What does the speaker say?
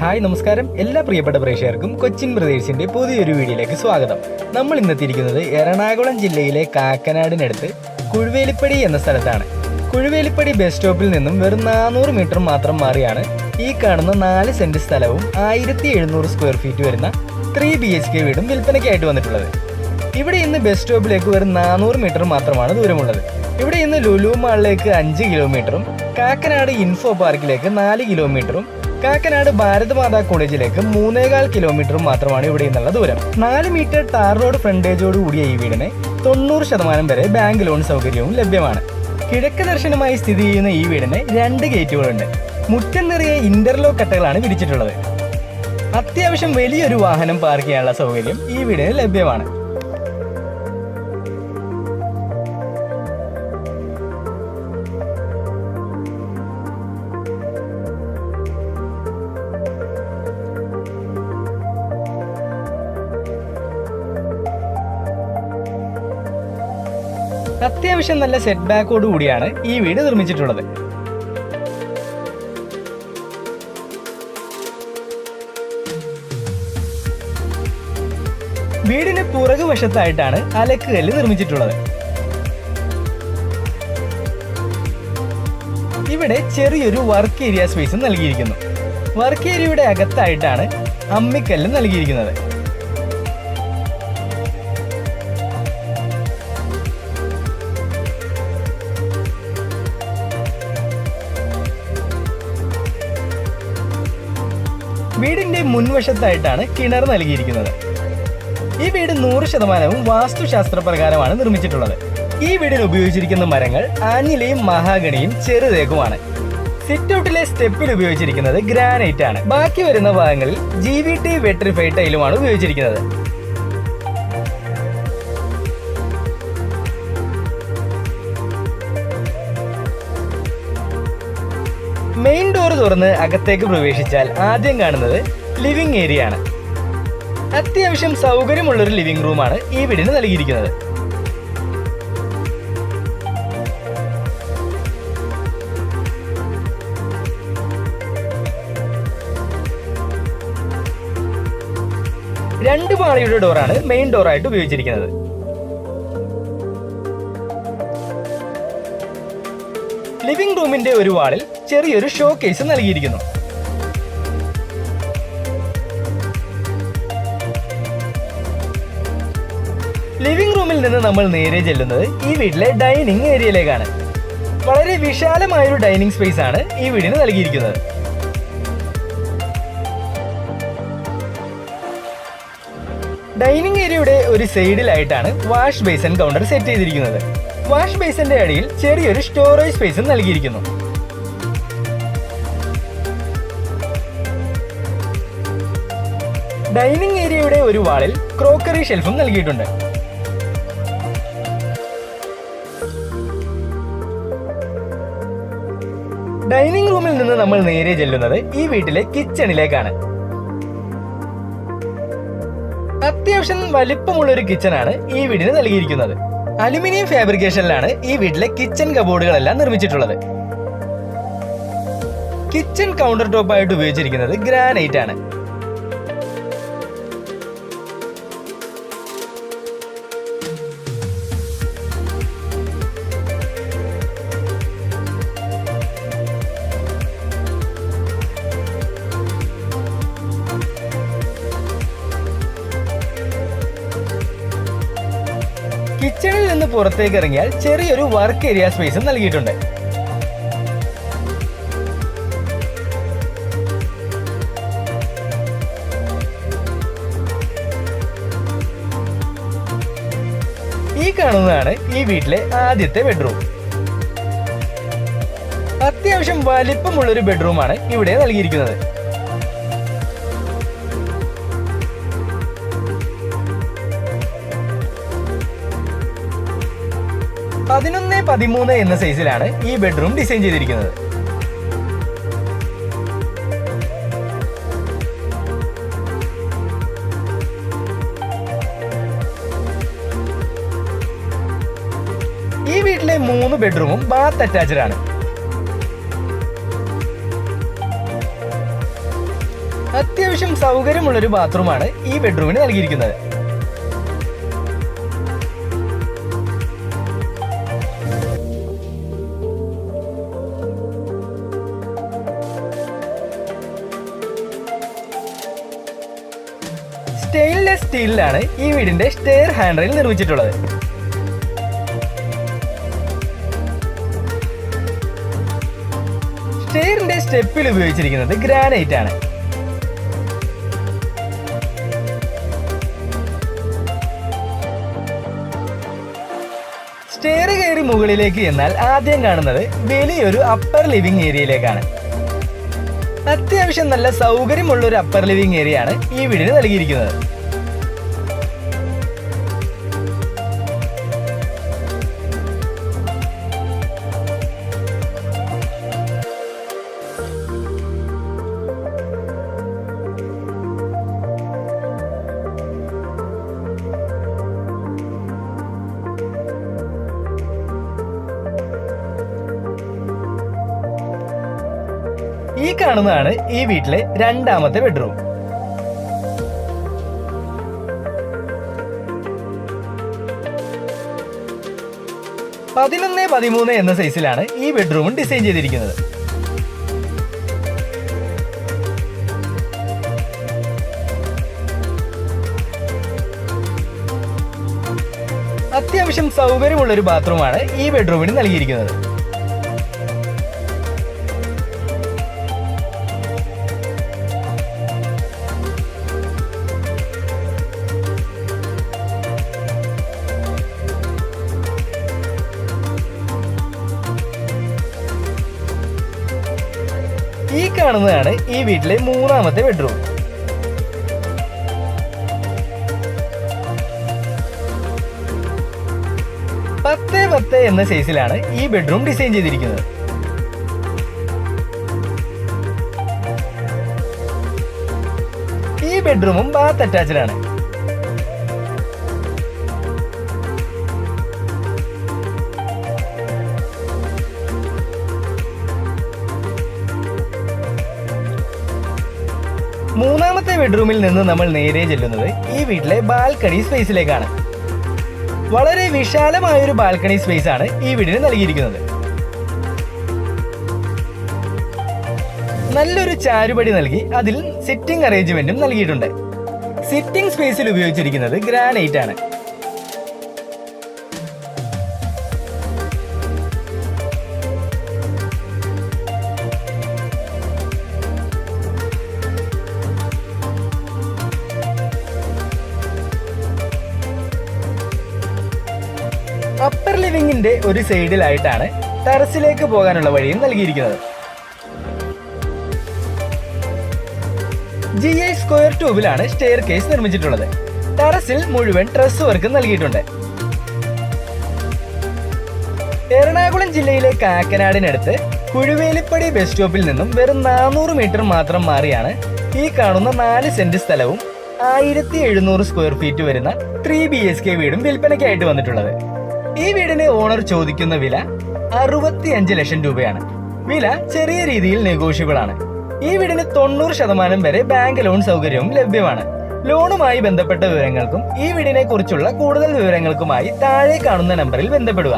Hi നമസ്കാരം, എല്ലാ പ്രിയപ്പെട്ട പ്രേക്ഷകർക്കും കൊച്ചിൻ ബ്രദേഴ്സിന്റെ പുതിയൊരു വീഡിയോയിലേക്ക് സ്വാഗതം. നമ്മൾ ഇന്നെത്തിയിരിക്കുന്നത് എറണാകുളം ജില്ലയിലെ കാക്കനാടിനടുത്ത് കുഴുവേലിപ്പടി എന്ന സ്ഥലത്താണ്. കുഴുവേലിപ്പടി ബസ് സ്റ്റോപ്പിൽ നിന്നും വെറും 400 മീറ്റർ മാത്രം മാറിയാണ് ഈ കാണുന്ന 4 സെന്റ് സ്ഥലവും 1700 സ്ക്വയർ ഫീറ്റ് വരുന്ന 3 BHK വീടും വിൽപ്പനയ്ക്കായിട്ട് വന്നിട്ടുള്ളത്. ഇവിടെ ഇന്ന് ബസ് സ്റ്റോപ്പിലേക്ക് വെറും 400 മീറ്റർ മാത്രമാണ് ദൂരമുള്ളത്. ഇവിടെ ഇന്ന് ലുലു മാളിലേക്ക് 5 കിലോമീറ്ററും കാക്കനാട് ഇൻഫോ പാർക്കിലേക്ക് 4 കിലോമീറ്ററും കാക്കനാട് ഭാരതമാതാ കോളേജിലേക്ക് 3.25 കിലോമീറ്ററും മാത്രമാണ് ഇവിടെ നിന്നുള്ള ദൂരം. 4 മീറ്റർ ടാർ റോഡ് ഫ്രണ്ടേജോട് കൂടിയ ഈ വീടിന് 90% വരെ ബാങ്ക് ലോൺ സൗകര്യവും ലഭ്യമാണ്. കിഴക്ക് ദർശനമായി സ്ഥിതി ചെയ്യുന്ന ഈ വീടിന് 2 ഗേറ്റുകളുണ്ട്. മുറ്റം നിറയെ ഇന്റർലോക്ക് കട്ടകളാണ് വിരിച്ചിട്ടുള്ളത്. അത്യാവശ്യം വലിയൊരു വാഹനം പാർക്ക് ചെയ്യാനുള്ള സൗകര്യം ഈ വീടിന് ലഭ്യമാണ്. അത്യാവശ്യം നല്ല സെറ്റ് ബാക്കോട് കൂടിയാണ് ഈ വീട് നിർമ്മിച്ചിട്ടുള്ളത്. വീടിന് പുറകുവശത്തായിട്ടാണ് അലക്കുകല്ല് നിർമ്മിച്ചിട്ടുള്ളത്. ഇവിടെ ചെറിയൊരു വർക്ക് ഏരിയ സ്പേസും നൽകിയിരിക്കുന്നു. വർക്ക് ഏരിയയുടെ അകത്തായിട്ടാണ് അമ്മിക്കല്ല് നൽകിയിരിക്കുന്നത്. വീടിന്റെ മുൻവശത്തായിട്ടാണ് കിണർ നൽകിയിരിക്കുന്നത്. ഈ വീട് 100% വാസ്തുശാസ്ത്ര പ്രകാരമാണ് നിർമ്മിച്ചിട്ടുള്ളത്. ഈ വീടിൽ ഉപയോഗിച്ചിരിക്കുന്ന മരങ്ങൾ ആഞ്ഞിലയും മഹാഗണിയും ചെറുതേക്കുമാണ്. സിറ്റ് ഔട്ടിലെ സ്റ്റെപ്പിൽ ഉപയോഗിച്ചിരിക്കുന്നത് ഗ്രാനൈറ്റ് ആണ്. ബാക്കി വരുന്ന ഭാഗങ്ങളിൽ GVT വെട്രിഫൈഡ് ടൈലുമാണ് ഉപയോഗിച്ചിരിക്കുന്നത്. മെയിൻ ഡോർ തുറന്ന് അകത്തേക്ക് പ്രവേശിച്ചാൽ ആദ്യം കാണുന്നത് ലിവിംഗ് ഏരിയ ആണ്. അത്യാവശ്യം സൗകര്യമുള്ളൊരു ലിവിംഗ് റൂമാണ് ഈ വീടിന് നൽകിയിരിക്കുന്നത്. രണ്ട് പാളിയുടെ ഡോറാണ് മെയിൻ ഡോറായിട്ട് ഉപയോഗിച്ചിരിക്കുന്നത്. ലിവിംഗ് റൂമിന്റെ ഒരു വാളിൽ ചെറിയൊരു ഷോ കേസ് നൽകിയിരിക്കുന്നു. ലിവിംഗ് റൂമിൽ നിന്ന് നമ്മൾ നേരെ ചെല്ലുന്നത് ഈ വീട്ടിലെ ഡൈനിങ് ഏരിയയിലേക്കാണ്. വളരെ വിശാലമായൊരു ഡൈനിങ് സ്പേസ് ആണ് ഈ വീടിന് നൽകിയിരിക്കുന്നത്. ഡൈനിങ് ഏരിയയുടെ ഒരു സൈഡിലായിട്ടാണ് വാഷ് ബേസിൻ കൗണ്ടർ സെറ്റ് ചെയ്തിരിക്കുന്നത്. വാഷ് ബേസിന്റെ അടിയിൽ ചെറിയൊരു സ്റ്റോറേജ് സ്പേസും നൽകിയിരിക്കുന്നു. ഡൈനിങ് ഏരിയയുടെ ഒരു വാളിൽ ക്രോക്കറി ഷെൽഫും നൽകിയിട്ടുണ്ട്. ഡൈനിങ് റൂമിൽ നിന്ന് നമ്മൾ നേരെ ചെല്ലുന്നത് ഈ വീട്ടിലെ കിച്ചണിലേക്കാണ്. അത്യാവശ്യം വലിപ്പമുള്ള ഒരു കിച്ചണാണ് ഈ വീടിന് നൽകിയിരിക്കുന്നത്. അലുമിനിയം ഫാബ്രിക്കേഷനിലാണ് ഈ വീട്ടിലെ കിച്ചൺ കബോർഡുകളെല്ലാം നിർമ്മിച്ചിട്ടുള്ളത്. കിച്ചൺ കൗണ്ടർ ടോപ്പ് ആയിട്ട് ഉപയോഗിച്ചിരിക്കുന്നത് ഗ്രാനൈറ്റ് ആണ്. കിച്ചണിൽ നിന്ന് പുറത്തേക്ക് ഇറങ്ങിയാൽ ചെറിയൊരു വർക്ക് ഏരിയ സ്പേസും നൽകിയിട്ടുണ്ട്. ഈ കാണുന്നതാണ് ഈ വീട്ടിലെ ആദ്യത്തെ ബെഡ്റൂം. അത്യാവശ്യം വലിപ്പമുള്ളൊരു ബെഡ്റൂമാണ് ഇവിടെ നൽകിയിരിക്കുന്നത്. പതിനൊന്ന് 13 എന്ന സൈസിലാണ് ഈ ബെഡ്റൂം ഡിസൈൻ ചെയ്തിരിക്കുന്നത്. ഈ വീട്ടിലെ 3 ബെഡ്റൂമും ബാത്ത് അറ്റാച്ച്ഡ് ആണ്. അത്യാവശ്യം സൗകര്യമുള്ളൊരു ബാത്റൂമാണ് ഈ ബെഡ്റൂമിന് നൽകിയിരിക്കുന്നത്. സ്റ്റെയിൻലെസ് സ്റ്റീലിലാണ് ഈ വീടിന്റെ സ്റ്റെയർ ഹാൻഡ് റെയിൽ നിർമ്മിച്ചിട്ടുള്ളത്. സ്റ്റെയറിന്റെ സ്റ്റെപ്പിൽ ഉപയോഗിച്ചിരിക്കുന്നത് ഗ്രാനൈറ്റ് ആണ്. സ്റ്റെയർ കയറി മുകളിലേക്ക് എന്നാൽ ആദ്യം കാണുന്നത് വലിയൊരു അപ്പർ ലിവിംഗ് ഏരിയയിലേക്കാണ്. അത്യാവശ്യം നല്ല സൗകര്യമുള്ള ഒരു അപ്പർ ലിവിംഗ് ഏരിയ ആണ് ഈ വീടിന് നൽകിയിരിക്കുന്നത്. ഈ കാണുന്നതാണ് ഈ വീട്ടിലെ രണ്ടാമത്തെ ബെഡ്റൂം. പതിനൊന്ന് 13 എന്ന സൈസിലാണ് ഈ ബെഡ്റൂം ഡിസൈൻ ചെയ്തിരിക്കുന്നത്. അത്യാവശ്യം സൗകര്യമുള്ള ഒരു ബാത്റൂമാണ് ഈ ബെഡ്റൂമിന് നൽകിയിരിക്കുന്നത്. ഈ കാണുന്നതാണ് ഈ വീട്ടിലെ മൂന്നാമത്തെ ബെഡ്റൂം. പത്ത് 10 എന്ന സൈസിലാണ് ഈ ബെഡ്റൂം ഡിസൈൻ ചെയ്തിരിക്കുന്നത്. ഈ ബെഡ്റൂമും ബാത്ത് അറ്റാച്ച്ഡ് ആണ്. മൂന്നാമത്തെ ബെഡ്റൂമിൽ നിന്ന് നമ്മൾ നേരെ ചെല്ലുന്നത് ഈ വീട്ടിലെ ബാൽക്കണി സ്പേസിലേക്കാണ്. വളരെ വിശാലമായൊരു ബാൽക്കണി സ്പേസ് ആണ് ഈ വീടിന് നൽകിയിരിക്കുന്നത്. നല്ലൊരു ചാരുപടി നൽകി അതിൽ സിറ്റിംഗ് അറേഞ്ച്മെന്റും നൽകിയിട്ടുണ്ട്. സിറ്റിംഗ് സ്പേസിൽ ഉപയോഗിച്ചിരിക്കുന്നത് ഗ്രാനൈറ്റ് ആണ്. അപ്പർ ലിവിംഗിന്റെ ഒരു സൈഡിലായിട്ടാണ് ടെറസിലേക്ക് പോകാനുള്ള വഴിയും നൽകിയിരിക്കുന്നത്. GI സ്ക്വയർ ട്യൂബിലാണ് സ്റ്റെയർ കേസ് നിർമ്മിച്ചിട്ടുള്ളത്. ടെറസിൽ മുഴുവൻ ട്രസ് വർക്ക് നൽകിയിട്ടുണ്ട്. എറണാകുളം ജില്ലയിലെ കാക്കനാടിനടുത്ത് കുഴുവേലിപ്പടി ബസ് സ്റ്റോപ്പിൽ നിന്നും വെറും 400 മീറ്റർ മാത്രം മാറിയാണ് ഈ കാണുന്ന 4 സെന്റ് സ്ഥലവും 1700 സ്ക്വയർ ഫീറ്റ് വരുന്ന 3 BHK വീടും വിൽപ്പനയ്ക്കായിട്ട് വന്നിട്ടുള്ളത്. ഈ വീടിന് ഓണർ ചോദിക്കുന്ന വില 65 ലക്ഷം രൂപയാണ്. വില ചെറിയ രീതിയിൽ നെഗോഷ്യബിൾ ആണ്. ഈ വീടിന് 90% വരെ ബാങ്ക് ലോൺ സൗകര്യവും ലഭ്യമാണ്. ലോണുമായി ബന്ധപ്പെട്ട വിവരങ്ങൾക്കും ഈ വീടിനെ കുറിച്ചുള്ള കൂടുതൽ വിവരങ്ങൾക്കുമായി താഴെ കാണുന്ന നമ്പറിൽ ബന്ധപ്പെടുക.